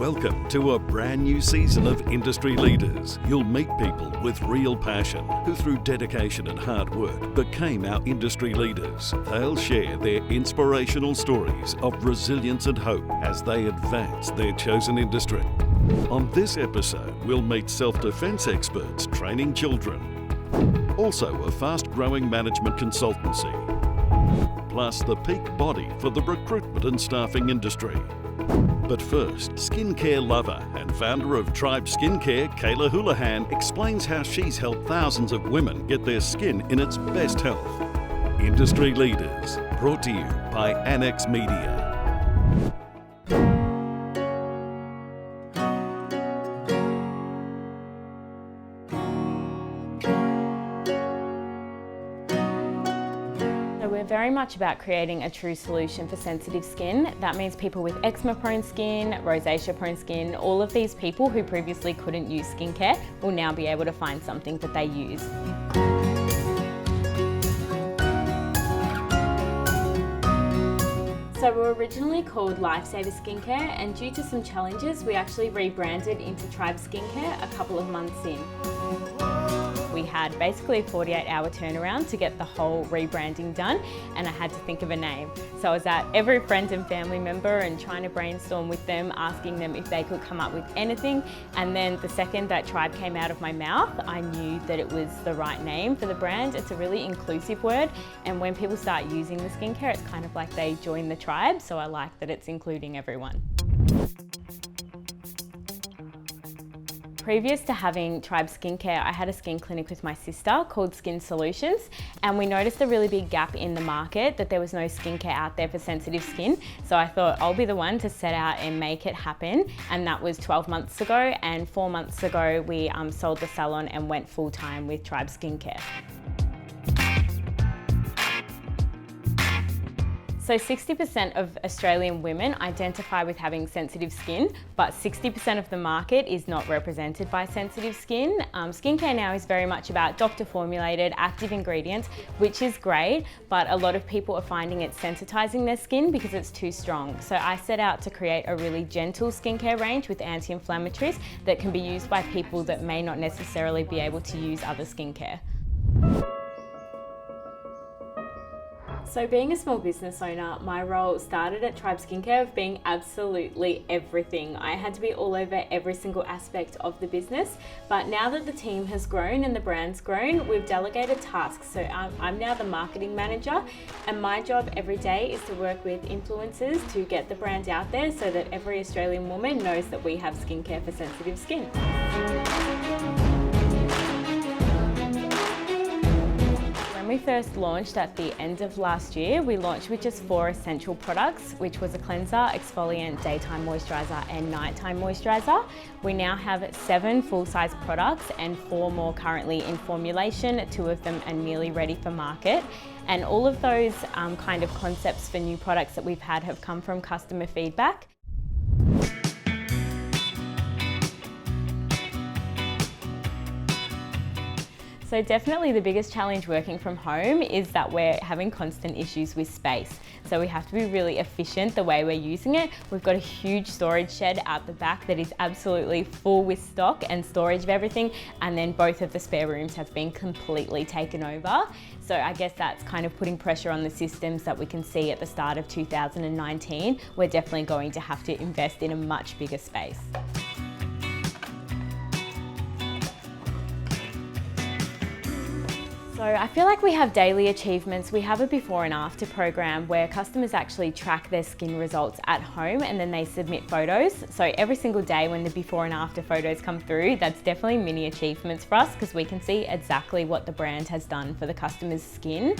Welcome to a brand new season of Industry Leaders. You'll meet people with real passion who through dedication and hard work became our industry leaders. They'll share their inspirational stories of resilience and hope as they advance their chosen industry. On this episode, we'll meet self-defense experts training children. Also a fast-growing management consultancy. Plus the peak body for the recruitment and staffing industry. But first, skincare lover and founder of Tribe Skincare, Kayla Houlihan, explains how she's helped thousands of women get their skin in its best health. Industry Leaders, brought to you by Annex Media. We're very much about creating a true solution for sensitive skin. That means people with eczema-prone skin, rosacea-prone skin, all of these people who previously couldn't use skincare will now be able to find something that they use. So we were originally called Lifesaver Skincare, and due to some challenges, we actually rebranded into Tribe Skincare a couple of months in. We had basically a 48-hour turnaround to get the whole rebranding done, and I had to think of a name. So I was at every friend and family member and trying to brainstorm with them, asking them if they could come up with anything. And then the second that Tribe came out of my mouth, I knew that it was the right name for the brand. It's a really inclusive word, and when people start using the skincare, it's kind of like they join the tribe, so I like that it's including everyone. Previous to having Tribe Skincare, I had a skin clinic with my sister called Skin Solutions, and we noticed a really big gap in the market, that there was no skincare out there for sensitive skin. So I thought I'll be the one to set out and make it happen, and that was 12 months ago, and 4 months ago we sold the salon and went full-time with Tribe Skincare. So 60% of Australian women identify with having sensitive skin, but 60% of the market is not represented by sensitive skin. Skincare now is very much about doctor formulated active ingredients, which is great, but a lot of people are finding it sensitizing their skin because it's too strong. So I set out to create a really gentle skincare range with anti-inflammatories that can be used by people that may not necessarily be able to use other skincare. So being a small business owner, my role started at Tribe Skincare of being absolutely everything. I had to be all over every single aspect of the business, but now that the team has grown and the brand's grown, we've delegated tasks. So I'm now the marketing manager, and my job every day is to work with influencers to get the brand out there so that every Australian woman knows that we have skincare for sensitive skin. When we first launched at the end of last year, we launched with just 4 essential products, which was a cleanser, exfoliant, daytime moisturiser and nighttime moisturiser. We now have 7 full-size products and 4 more currently in formulation. 2 of them are nearly ready for market. And all of those kind of concepts for new products that we've had have come from customer feedback. So definitely the biggest challenge working from home is that we're having constant issues with space. So we have to be really efficient the way we're using it. We've got a huge storage shed out the back that is absolutely full with stock and storage of everything. And then both of the spare rooms have been completely taken over. So I guess that's kind of putting pressure on the systems that we can see at the start of 2019. We're definitely going to have to invest in a much bigger space. So I feel like we have daily achievements. We have a before and after program where customers actually track their skin results at home and then they submit photos. So every single day when the before and after photos come through, that's definitely mini achievements for us because we can see exactly what the brand has done for the customer's skin.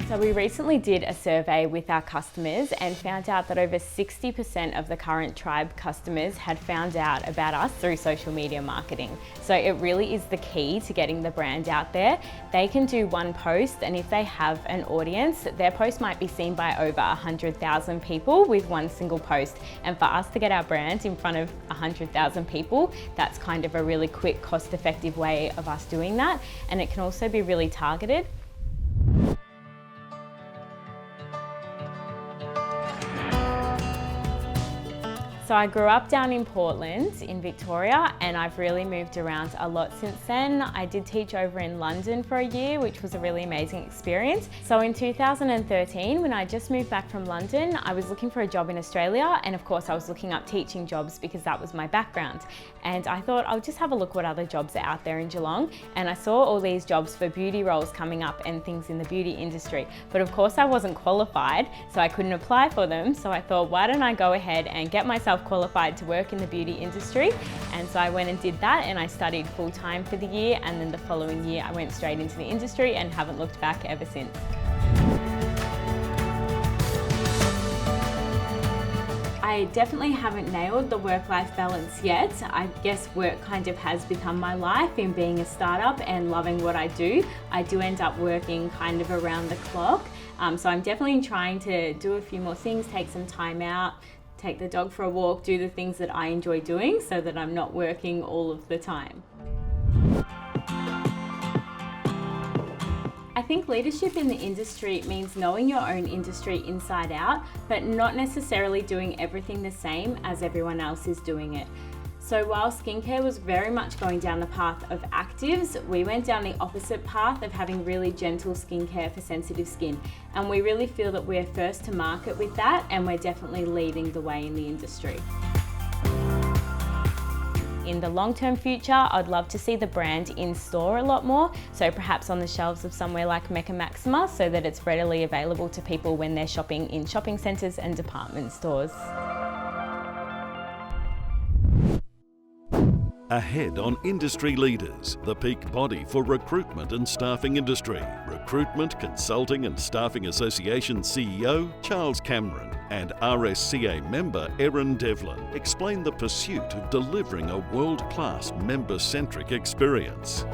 So we recently did a survey with our customers and found out that over 60% of the current Tribe customers had found out about us through social media marketing. So it really is the key to getting the brand out there. They can do one post, and if they have an audience, their post might be seen by over 100,000 people with one single post. And for us to get our brand in front of 100,000 people, that's kind of a really quick, cost-effective way of us doing that. And it can also be really targeted. So I grew up down in Portland in Victoria, and I've really moved around a lot since then. I did teach over in London for a year, which was a really amazing experience. So in 2013, when I just moved back from London, I was looking for a job in Australia, and of course I was looking up teaching jobs because that was my background. And I thought I'll just have a look what other jobs are out there in Geelong, and I saw all these jobs for beauty roles coming up and things in the beauty industry. But of course I wasn't qualified, so I couldn't apply for them. So I thought, why don't I go ahead and get myself qualified to work in the beauty industry? And so I went and did that, and I studied full-time for the year, and then the following year I went straight into the industry and haven't looked back ever since. I definitely haven't nailed the work-life balance yet. I guess work kind of has become my life in being a startup and loving what I do. I do end up working kind of around the clock. So I'm definitely trying to do a few more things, take some time out, take the dog for a walk, do the things that I enjoy doing so that I'm not working all of the time. I think leadership in the industry means knowing your own industry inside out, but not necessarily doing everything the same as everyone else is doing it. So while skincare was very much going down the path of actives, we went down the opposite path of having really gentle skincare for sensitive skin. And we really feel that we're first to market with that, and we're definitely leading the way in the industry. In the long-term future, I'd love to see the brand in store a lot more, so perhaps on the shelves of somewhere like Mecca Maxima, so that it's readily available to people when they're shopping in shopping centres and department stores. Ahead on Industry Leaders, the peak body for recruitment and staffing industry. Recruitment Consulting and Staffing Association CEO Charles Cameron and RSCA member Erin Devlin explain the pursuit of delivering a world-class member-centric experience.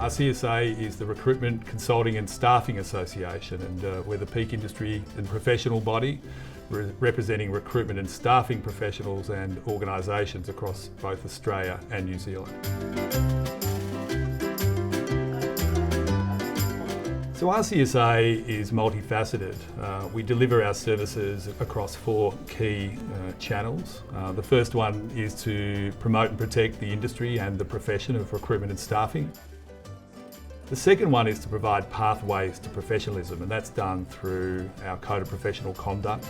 RCSA is the Recruitment Consulting and Staffing Association, and we're the peak industry and professional body representing recruitment and staffing professionals and organisations across both Australia and New Zealand. So RCSA is multifaceted. We deliver our services across 4 key channels. The first one is to promote and protect the industry and the profession of recruitment and staffing. The second one is to provide pathways to professionalism, and that's done through our Code of Professional Conduct.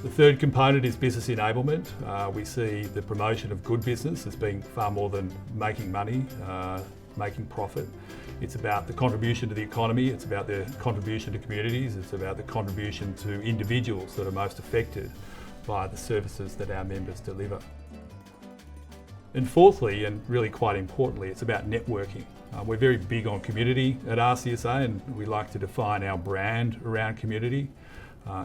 The third component is business enablement. We see the promotion of good business as being far more than making money, making profit. It's about the contribution to the economy, it's about the contribution to communities, it's about the contribution to individuals that are most affected by the services that our members deliver. And fourthly, and really quite importantly, it's about networking. We're very big on community at RCSA, and we like to define our brand around community.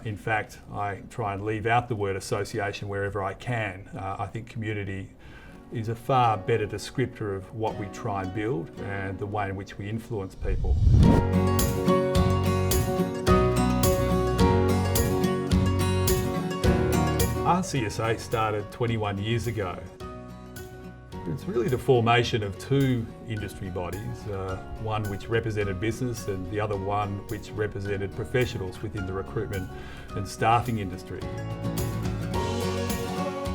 In fact, I try and leave out the word association wherever I can. I think community is a far better descriptor of what we try and build and the way in which we influence people. RCSA started 21 years ago. It's really the formation of 2 industry bodies, one which represented business and the other one which represented professionals within the recruitment and staffing industry.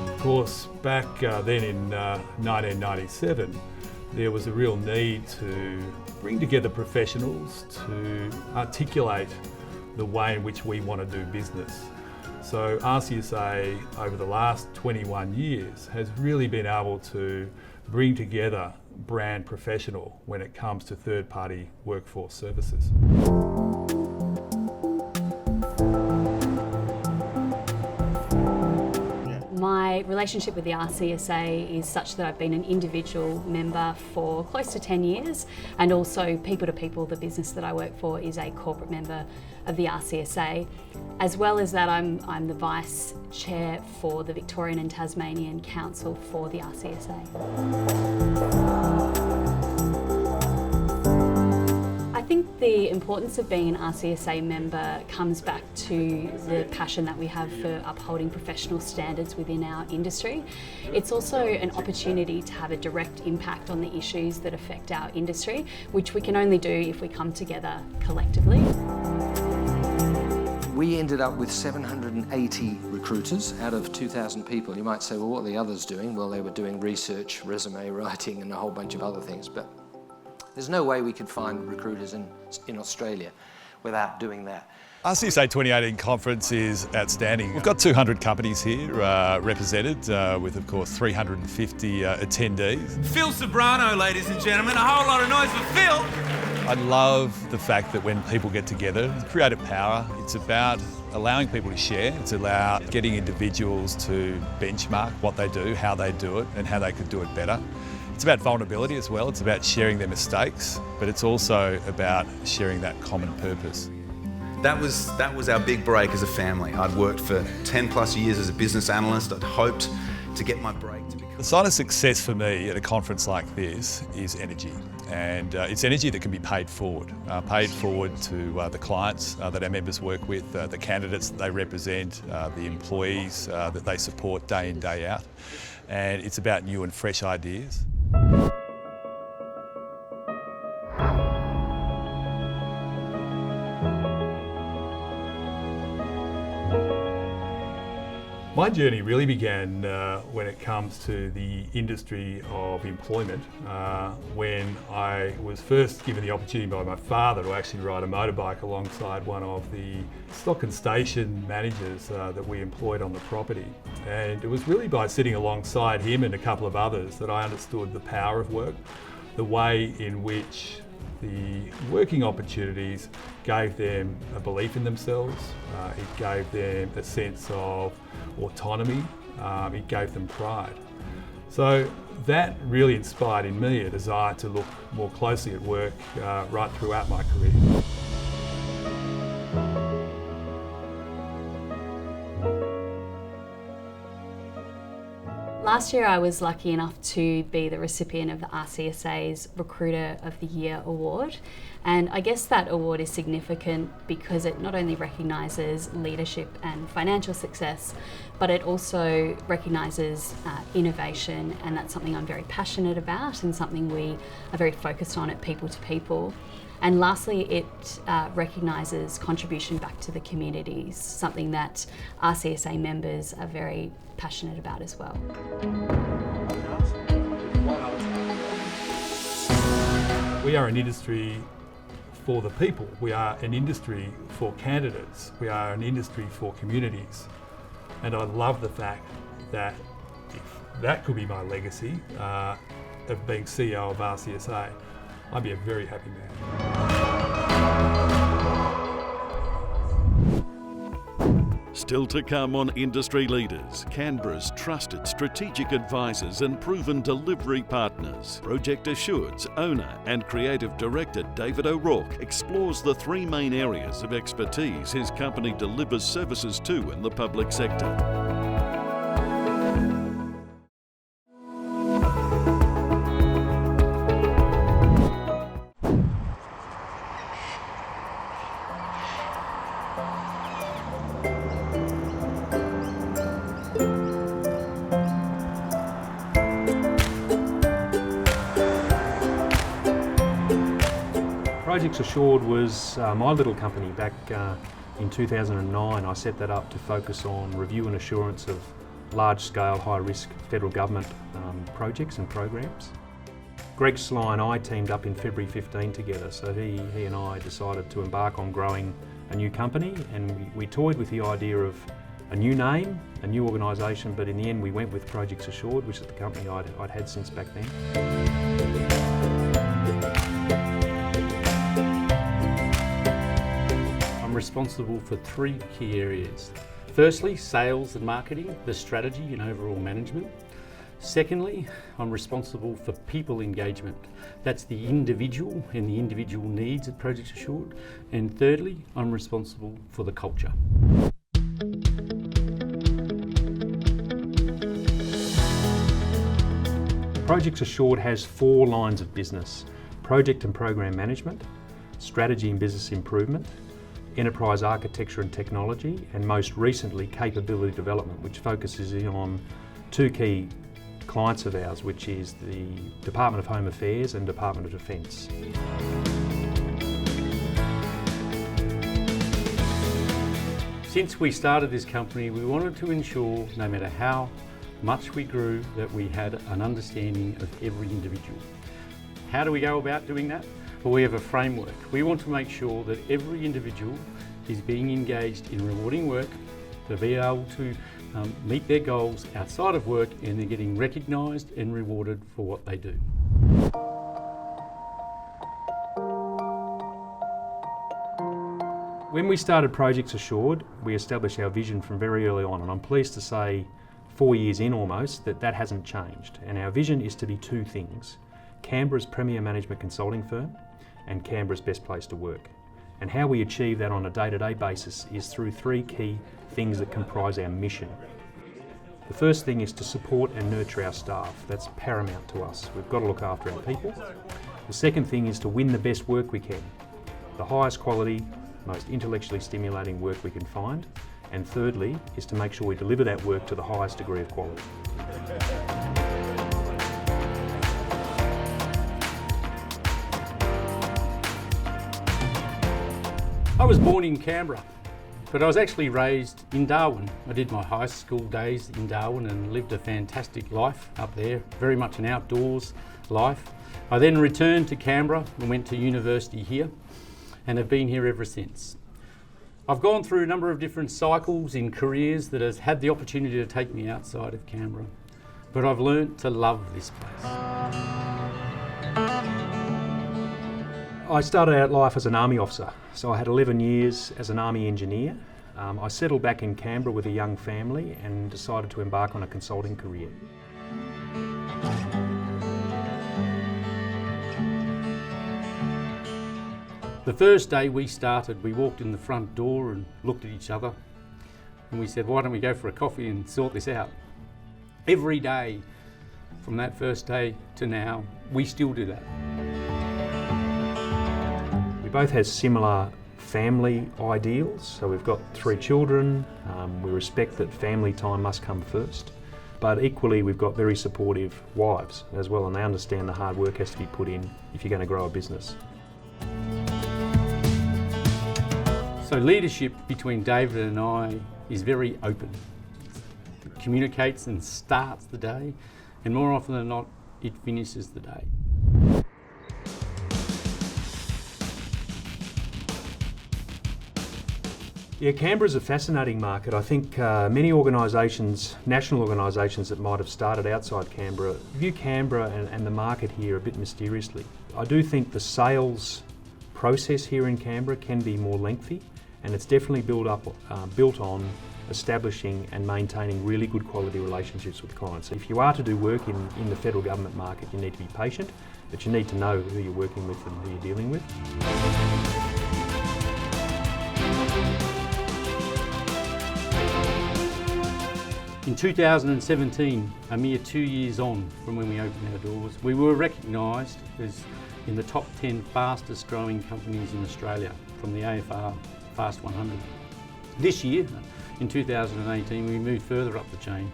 Of course, back then in 1997, there was a real need to bring together professionals to articulate the way in which we want to do business. So RCSA over the last 21 years has really been able to bring together brand professional when it comes to third-party workforce services. My relationship with the RCSA is such that I've been an individual member for close to 10 years, and also People to People, the business that I work for, is a corporate member of the RCSA. As well as that, I'm the Vice Chair for the Victorian and Tasmanian Council for the RCSA. I think think the importance of being an RCSA member comes back to the passion that we have for upholding professional standards within our industry. It's also an opportunity to have a direct impact on the issues that affect our industry, which we can only do if we come together collectively. We ended up with 780 recruiters out of 2,000 people. You might say, well, what are the others doing? Well, they were doing research, resume writing, and a whole bunch of other things. But there's no way we could find recruiters in Australia without doing that. RCSA 2018 conference is outstanding. We've got 200 companies here represented with, of course, 350 attendees. Phil Sobrano, ladies and gentlemen. A whole lot of noise for Phil. I love the fact that when people get together, creative power, it's about allowing people to share. It's about getting individuals to benchmark what they do, how they do it, and how they could do it better. It's about vulnerability as well. It's about sharing their mistakes, but it's also about sharing that common purpose. That was our big break as a family. I'd worked for 10 plus years as a business analyst. I'd hoped to get my break to become... The sign of success for me at a conference like this is energy. And it's energy that can be paid forward to the clients that our members work with, the candidates that they represent, the employees that they support day in, day out. And it's about new and fresh ideas. My journey really began when it comes to the industry of employment, when I was first given the opportunity by my father to actually ride a motorbike alongside one of the stock and station managers that we employed on the property. And it was really by sitting alongside him and a couple of others that I understood the power of work, the way in which the working opportunities gave them a belief in themselves, it gave them a sense of autonomy, it gave them pride. So that really inspired in me a desire to look more closely at work right throughout my career. Last year I was lucky enough to be the recipient of the RCSA's Recruiter of the Year award, and I guess that award is significant because it not only recognises leadership and financial success, but it also recognises innovation, and that's something I'm very passionate about and something we are very focused on at People to People. And lastly, it recognises contribution back to the communities, something that RCSA members are very passionate about as well. We are an industry for the people. We are an industry for candidates. We are an industry for communities. And I love the fact that if that could be my legacy of being CEO of RCSA, I'd be a very happy man. Still to come on Industry Leaders, Canberra's trusted strategic advisors and proven delivery partners. Project Assured's owner and creative director David O'Rourke explores the three main areas of expertise his company delivers services to in the public sector. Project Assured was my little company back in 2009. I set that up to focus on review and assurance of large-scale, high-risk federal government projects and programs. Greg Sly and I teamed up in February 15 together, so he and I decided to embark on growing a new company, and we toyed with the idea of a new name, a new organisation, but in the end we went with Project Assured, which is the company I'd had since back then. I'm responsible for three key areas. Firstly, sales and marketing, the strategy and overall management. Secondly, I'm responsible for people engagement. That's the individual and the individual needs at Project Assured. And thirdly, I'm responsible for the culture. Project Assured has 4 lines of business: project and program management, strategy and business improvement, enterprise architecture and technology, and most recently capability development, which focuses in on two key clients of ours, which is the Department of Home Affairs and Department of Defence. Since we started this company, we wanted to ensure, no matter how much we grew, that we had an understanding of every individual. How do we go about doing that? Well, we have a framework. We want to make sure that every individual is being engaged in rewarding work, to be able to meet their goals outside of work, and they're getting recognised and rewarded for what they do. When we started Projects Assured, we established our vision from very early on, and I'm pleased to say 4 years in almost that hasn't changed. And our vision is to be two things: Canberra's premier management consulting firm and Canberra's best place to work. And how we achieve that on a day-to-day basis is through three key things that comprise our mission. The first thing is to support and nurture our staff. That's paramount to us. We've got to look after our people. The second thing is to win the best work we can, the highest quality, most intellectually stimulating work we can find. And thirdly is to make sure we deliver that work to the highest degree of quality. I was born in Canberra, but I was actually raised in Darwin. I did my high school days in Darwin and lived a fantastic life up there, very much an outdoors life. I then returned to Canberra and went to university here and have been here ever since. I've gone through a number of different cycles in careers that has had the opportunity to take me outside of Canberra, but I've learnt to love this place. I started out life as an army officer, so I had 11 years as an army engineer. I settled back in Canberra with a young family and decided to embark on a consulting career. The first day we started, we walked in the front door and looked at each other and we said, why don't we go for a coffee and sort this out? Every day from that first day to now, we still do that. We both have similar family ideals, so we've got 3 children. We respect that family time must come first, but equally we've got very supportive wives as well, and they understand the hard work has to be put in if you're going to grow a business. So leadership between David and I is very open. It communicates and starts the day, and more often than not, it finishes the day. Yeah, Canberra's a fascinating market. I think many organisations, national organisations that might have started outside Canberra, view Canberra and the market here a bit mysteriously. I do think the sales process here in Canberra can be more lengthy, and it's definitely built on establishing and maintaining really good quality relationships with clients. If you are to do work in the federal government market, you need to be patient, but you need to know who you're working with and who you're dealing with. In 2017, a mere 2 years on from when we opened our doors, we were recognised as in the top 10 fastest growing companies in Australia from the AFR Fast 100. This year, in 2018, we moved further up the chain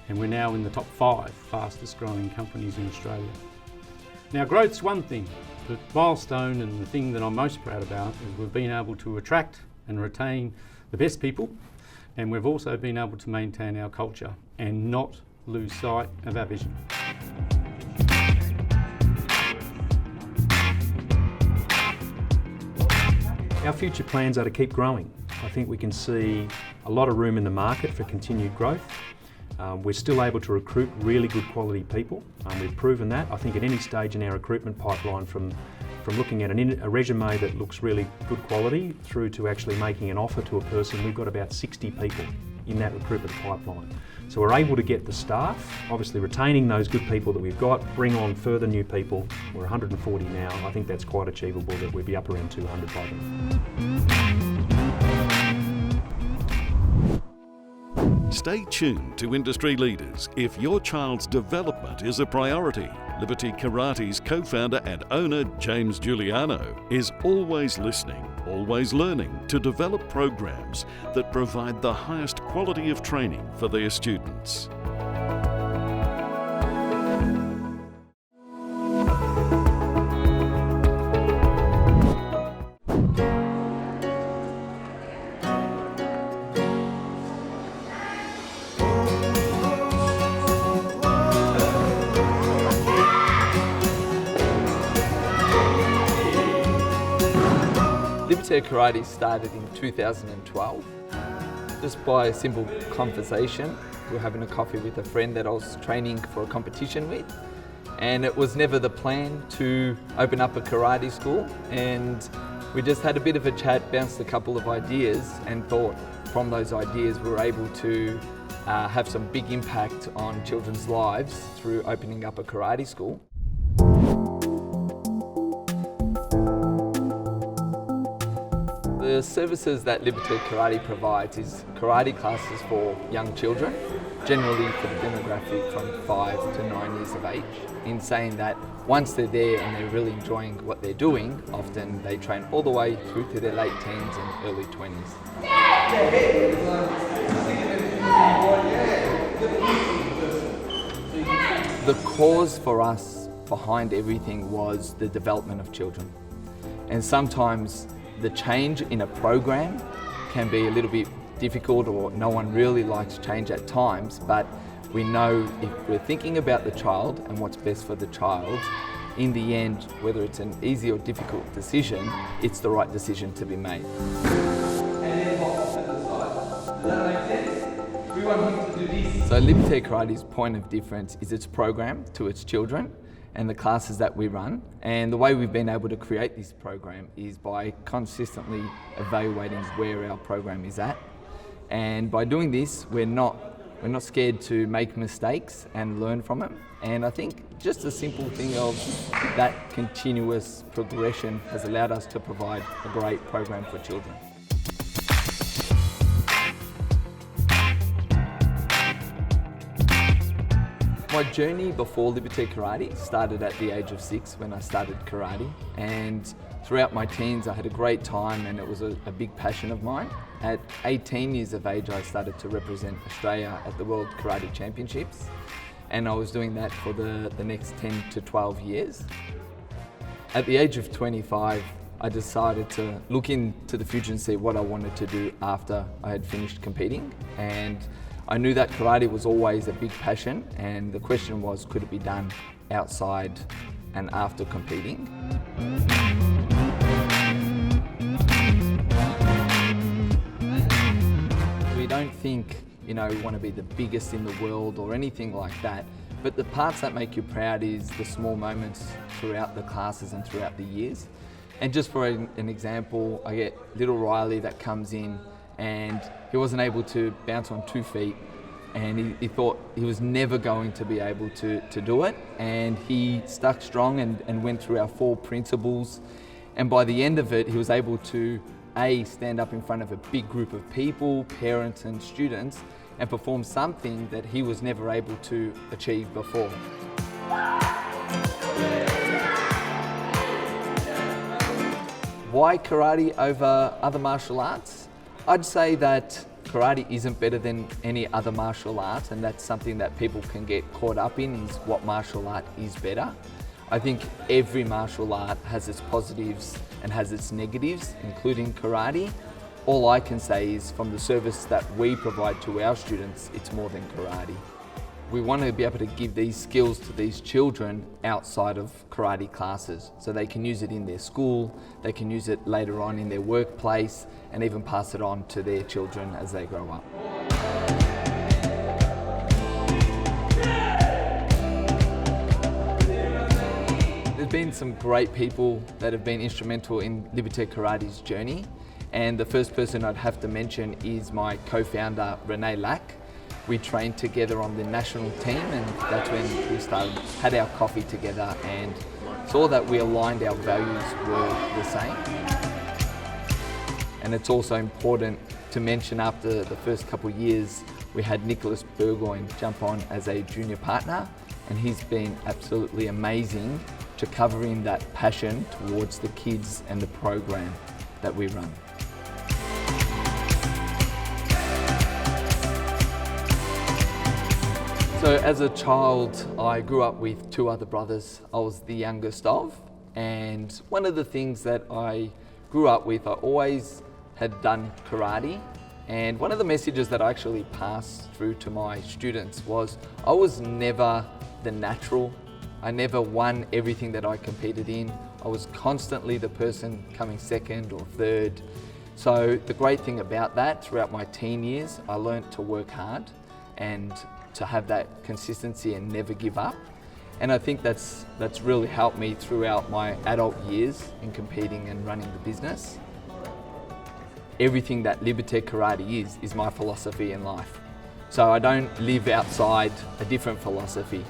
and we're now in the top 5 fastest growing companies in Australia. Now, growth's one thing, but milestone and the thing that I'm most proud about is we've been able to attract and retain the best people, and we've also been able to maintain our culture and not lose sight of our vision. Our future plans are to keep growing. I think we can see a lot of room in the market for continued growth. We're still able to recruit really good quality people. We've proven that. I think at any stage in our recruitment pipeline, from looking at a resume that looks really good quality through to actually making an offer to a person, we've got about 60 people in that recruitment pipeline. So we're able to get the staff, obviously retaining those good people that we've got, bring on further new people. We're 140 now. I think that's quite achievable that we'll be up around 200 by then. Stay tuned to Industry Leaders if your child's development is a priority. Liberty Karate's co-founder and owner, James Giuliano, is always listening, always learning to develop programs that provide the highest quality of training for their students. Liberty Karate started in 2012, just by a simple conversation. We were having a coffee with a friend that I was training for a competition with, and it was never the plan to open up a karate school, and we just had a bit of a chat, bounced a couple of ideas, and thought from those ideas we were able to have some big impact on children's lives through opening up a karate school. The services that Liberty Karate provides is karate classes for young children, generally for the demographic from 5 to 9 years of age. In saying that, once they're there and they're really enjoying what they're doing, often they train all the way through to their late teens and early 20s. The cause for us behind everything was the development of children. And sometimes the change in a program can be a little bit difficult, or no one really likes change at times, but we know if we're thinking about the child and what's best for the child, in the end, whether it's an easy or difficult decision, it's the right decision to be made. So Liberty Karate's point of difference is its program to its children and the classes that we run. And the way we've been able to create this program is by consistently evaluating where our program is at. And by doing this, we're not scared to make mistakes and learn from them. And I think just the simple thing of that continuous progression has allowed us to provide a great program for children. My journey before Liberty Karate started at the age of 6 when I started karate, and throughout my teens I had a great time and it was a big passion of mine. At 18 years of age I started to represent Australia at the World Karate Championships, and I was doing that for the next 10 to 12 years. At the age of 25 I decided to look into the future and see what I wanted to do after I had finished competing, and I knew that karate was always a big passion, and the question was, could it be done outside and after competing? We don't think, we want to be the biggest in the world or anything like that, but the parts that make you proud is the small moments throughout the classes and throughout the years. And just for an example, I get little Riley that comes in and he wasn't able to bounce on 2 feet, and he thought he was never going to be able to do it, and he stuck strong and went through our 4 principles, and by the end of it he was able to stand up in front of a big group of people, parents and students, and perform something that he was never able to achieve before. Why karate over other martial arts? I'd say that karate isn't better than any other martial art, and that's something that people can get caught up in, is what martial art is better. I think every martial art has its positives and has its negatives, including karate. All I can say is from the service that we provide to our students, it's more than karate. We want to be able to give these skills to these children outside of karate classes, so they can use it in their school, they can use it later on in their workplace, and even pass it on to their children as they grow up. There's been some great people that have been instrumental in Liberty Karate's journey, and the first person I'd have to mention is my co-founder Renee Lack. We trained together on the national team, and that's when we had our coffee together and saw that we aligned, our values were the same. And it's also important to mention, after the first couple of years we had Nicholas Burgoyne jump on as a junior partner, and he's been absolutely amazing to covering that passion towards the kids and the program that we run. So as a child, I grew up with two other brothers. I was the youngest of, and one of the things that I grew up with, I always had done karate, and one of the messages that I actually passed through to my students was I was never the natural. I never won everything that I competed in. I was constantly the person coming second or third. So the great thing about that, throughout my teen years, I learned to work hard and to have that consistency and never give up. And I think that's really helped me throughout my adult years in competing and running the business. Everything that Libertad Karate is my philosophy in life. So I don't live outside a different philosophy.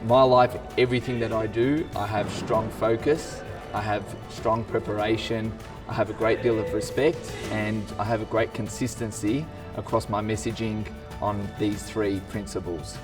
In my life, everything that I do, I have strong focus, I have strong preparation, I have a great deal of respect, and I have a great consistency across my messaging on these three principles.